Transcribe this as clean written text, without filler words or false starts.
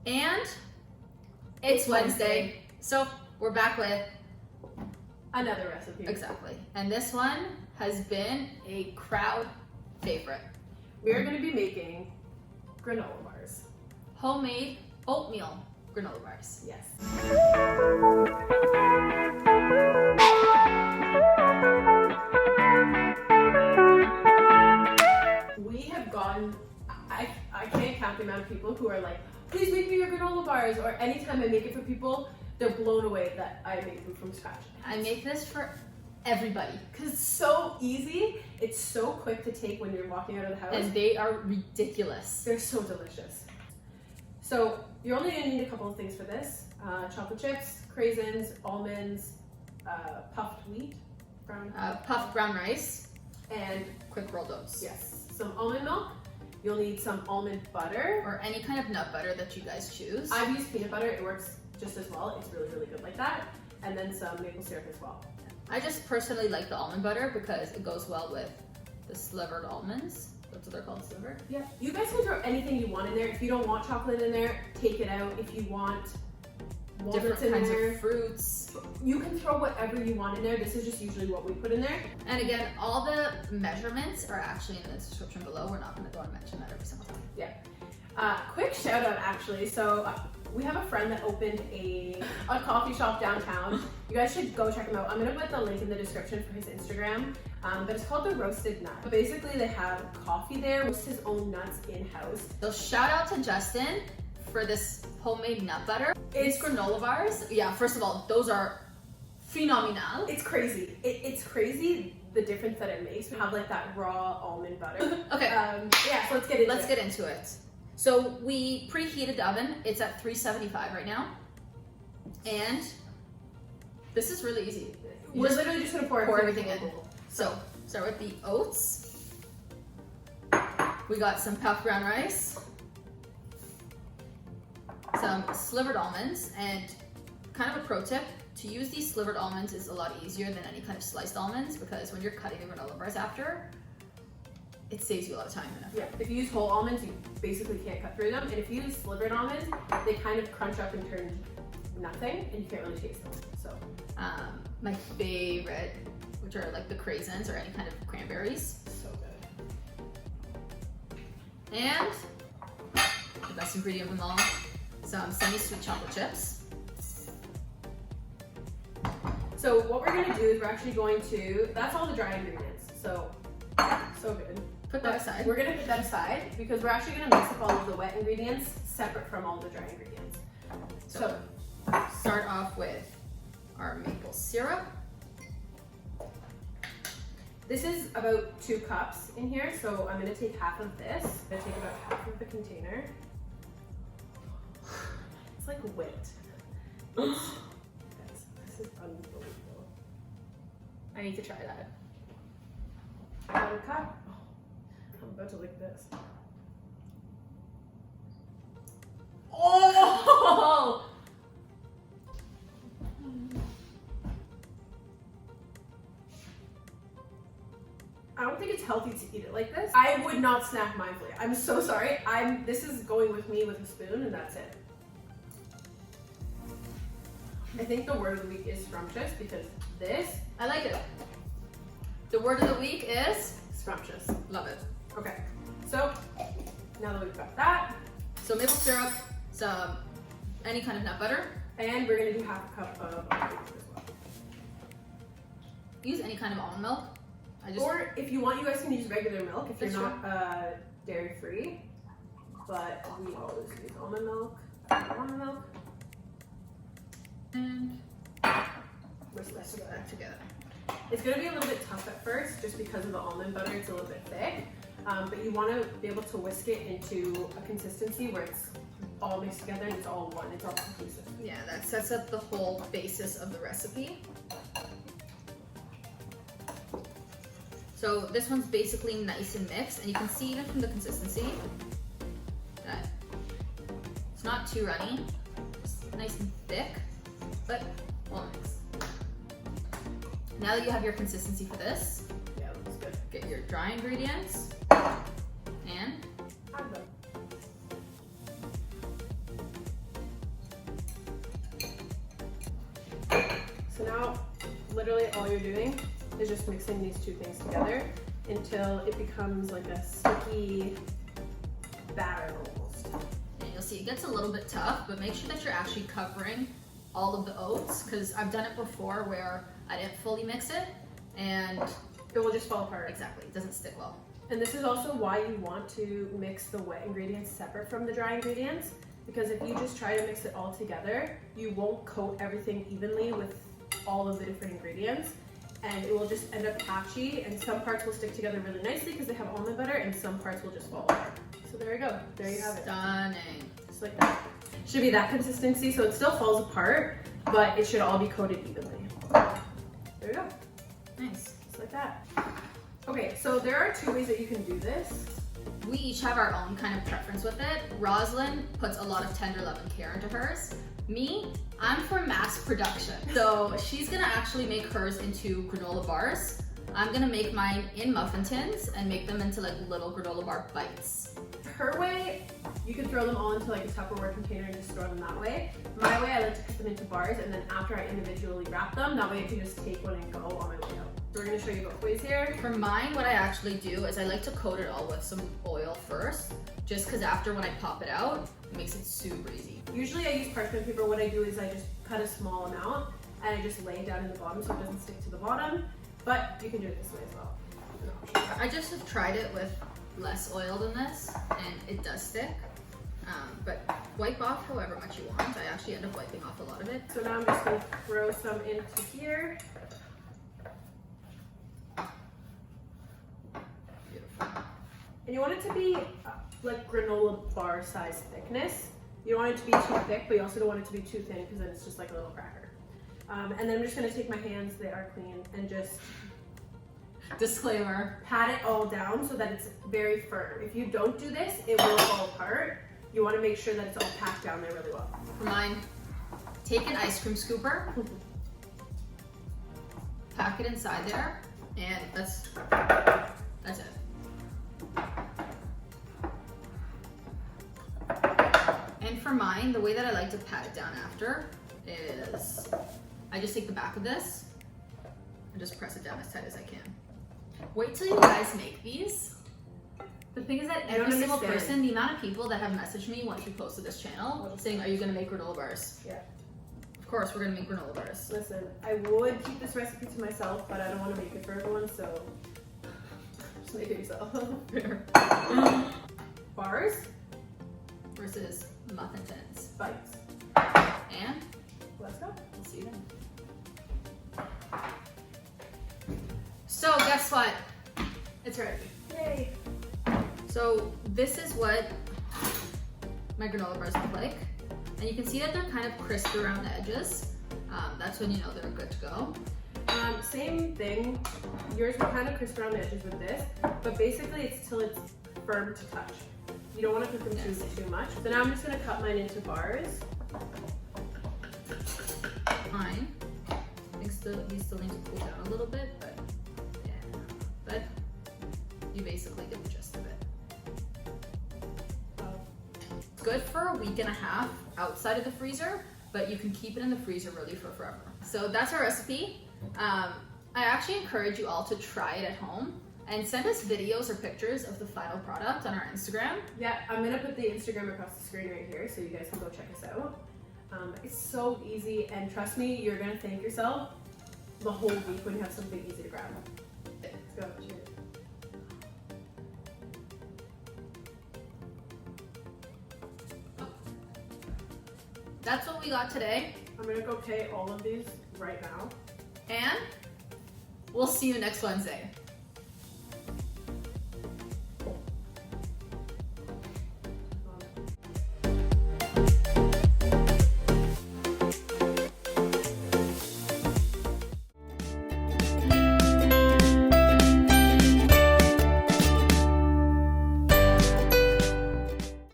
And it's Wednesday, so we're back with another recipe. Exactly. And this one has been a crowd favorite. We are going to be making granola bars. Homemade oatmeal granola bars. Yes. We have gotten, I can't count the amount of people who are like, please make me your granola bars, or anytime I make it for people, they're blown away that I make them from scratch. I make this for everybody. Because it's so easy, it's so quick to take when you're walking out of the house. And they are ridiculous. They're so delicious. So you're only going to need a couple of things for this. Chocolate chips, craisins, almonds, puffed wheat, puffed brown rice, and quick rolled oats. Yes, some almond milk. You'll need some almond butter. Or any kind of nut butter that you guys choose. I've used peanut butter, it works just as well. It's really, really good like that. And then some maple syrup as well. I just personally like the almond butter because it goes well with the slivered almonds. That's what they're called, slivered? Yeah. You guys can throw anything you want in there. If you don't want chocolate in there, take it out. If you want walnuts different kinds in there, of fruits. You can throw whatever you want in there. This is just usually what we put in there. And again, all the measurements are actually in the description below. We're not going to go and mention that every single time. Yeah. Quick shout out actually. So we have a friend that opened a coffee shop downtown. You guys should go check him out. I'm gonna put the link in the description for his Instagram. But it's called The Roasted Nut. Basically, they have coffee there, roast his own nuts in-house. So shout out to Justin for this homemade nut butter. It's granola bars. Yeah, first of all, those are phenomenal. It's crazy. It's crazy the difference that it makes. We have like that raw almond butter. Okay. Yeah, so let's get into it. So we preheated the oven. It's at 375 right now. And this is really easy. We're literally just gonna pour everything in. So start with the oats. We got some puffed brown rice, some slivered almonds, and kind of a pro tip, to use these slivered almonds is a lot easier than any kind of sliced almonds, because when you're cutting the granola bars after, it saves you a lot of time and effort. Yeah, if you use whole almonds, you basically can't cut through them. And if you use slivered almonds, they kind of crunch up and turn nothing, and you can't really taste them. So, my favorite, which are like the craisins or any kind of cranberries. So good. And the best ingredient of them all, some semi-sweet chocolate chips. So what we're gonna do is we're actually going to, that's all the dry ingredients. So good. Put that aside. We're gonna put that aside because we're actually gonna mix up all of the wet ingredients separate from all the dry ingredients. So start off with our maple syrup. This is about 2 cups in here, so I'm gonna take half of this. I'm gonna take about half of the container. It's like whipped. Guys, this is unbelievable. I need to try that. About a cup. I'm about to lick this. Oh! I don't think it's healthy to eat it like this. I would not snack mindfully. I'm so sorry. This is going with me with a spoon, and that's it. I think the word of the week is scrumptious because this. I like it. The word of the week is scrumptious. Love it. Okay, so now that we've got that, so maple syrup, some any kind of nut butter, and we're gonna do half a cup of almond milk as well. Use any kind of almond milk. Or if you want, you guys can use regular milk if you're not dairy free. But we always use almond milk. And whisk that together. It's gonna be a little bit tough at first, just because of the almond butter. It's a little bit thick, but you want to be able to whisk it into a consistency where it's all mixed together and it's all one. It's all cohesive. Yeah, that sets up the whole basis of the recipe. So this one's basically nice and mixed, and you can see even from the consistency that it's not too runny. It's nice and thick, but well mixed. Now that you have your consistency for this, yeah, looks good. Get your dry ingredients and add them. So now, literally all you're doing is just mixing these two things together until it becomes like a sticky batter almost. And you'll see it gets a little bit tough, but make sure that you're actually covering all of the oats, because I've done it before where I didn't fully mix it and it will just fall apart. exactly, it doesn't stick well. And this is also why you want to mix the wet ingredients separate from the dry ingredients, because if you just try to mix it all together, you won't coat everything evenly with all of the different ingredients, and it will just end up patchy, and some parts will stick together really nicely because they have almond butter, and some parts will just fall apart. So there you go, there you have it. Stunning. Just like that. Should be that consistency, so it still falls apart, but it should all be coated evenly. There you go. Nice. Just like that. Okay, so there are two ways that you can do this. We each have our own kind of preference with it. Rosalind puts a lot of tender love and care into hers. Me, I'm for mass production. So she's gonna actually make hers into granola bars. I'm gonna make mine in muffin tins and make them into like little granola bar bites. Her way, you can throw them all into like a Tupperware container and just throw them that way. My way, I like to cut them into bars, and then after I individually wrap them, that way I can just take one and go on my way out. So we're gonna show you both ways here. For mine, what I actually do is I like to coat it all with some oil first, just because after when I pop it out, it makes it super easy. Usually I use parchment paper. What I do is I just cut a small amount and I just lay it down in the bottom so it doesn't stick to the bottom, but you can do it this way as well. I just have tried it with less oil than this, and it does stick. But wipe off however much you want. I actually end up wiping off a lot of it. So now I'm just gonna throw some into here. Beautiful. And you want it to be like granola bar size thickness. You don't want it to be too thick, but you also don't want it to be too thin because then it's just like a little cracker. And then I'm just gonna take my hands, they are clean, and just Disclaimer. pat it all down so that it's very firm. If you don't do this, it will fall apart. You want to make sure that it's all packed down there really well. For mine, take an ice cream scooper, pack it inside there, and that's it. And for mine, the way that I like to pat it down after is I just take the back of this and just press it down as tight as I can. Wait till you guys make these. The thing is that I don't every single understand. person, the amount of people that have messaged me once we posted this channel saying, are you gonna make granola bars? Yeah. Of course, we're gonna make granola bars. Listen, I would keep this recipe to myself, but I don't want to make it for everyone, so just make it yourself. Bars, Versus muffin tins. bites. And Let's go. we'll see you then. So guess what? It's ready. Yay. So this is what my granola bars look like. And you can see that they're kind of crisp around the edges. That's when you know they're good to go. Same thing. Yours were kind of crisp around the edges with this, but basically it's till it's firm to touch. You don't want to cook them too much. So now I'm just going to cut mine into bars. Mine, I think these still need to cool down a little bit, but yeah. But you basically get the gist of it. It's good for a week and a half outside of the freezer, but you can keep it in the freezer really for forever. So that's our recipe. I actually encourage you all to try it at home and send us videos or pictures of the final product on our Instagram. Yeah, I'm going to put the Instagram across the screen right here so you guys can go check us out. It's so easy, and trust me, you're going to thank yourself the whole week when you have something easy to grab. Let's go. Cheers. That's what we got today, I'm going to go pay all of these right now. and we'll see you next Wednesday.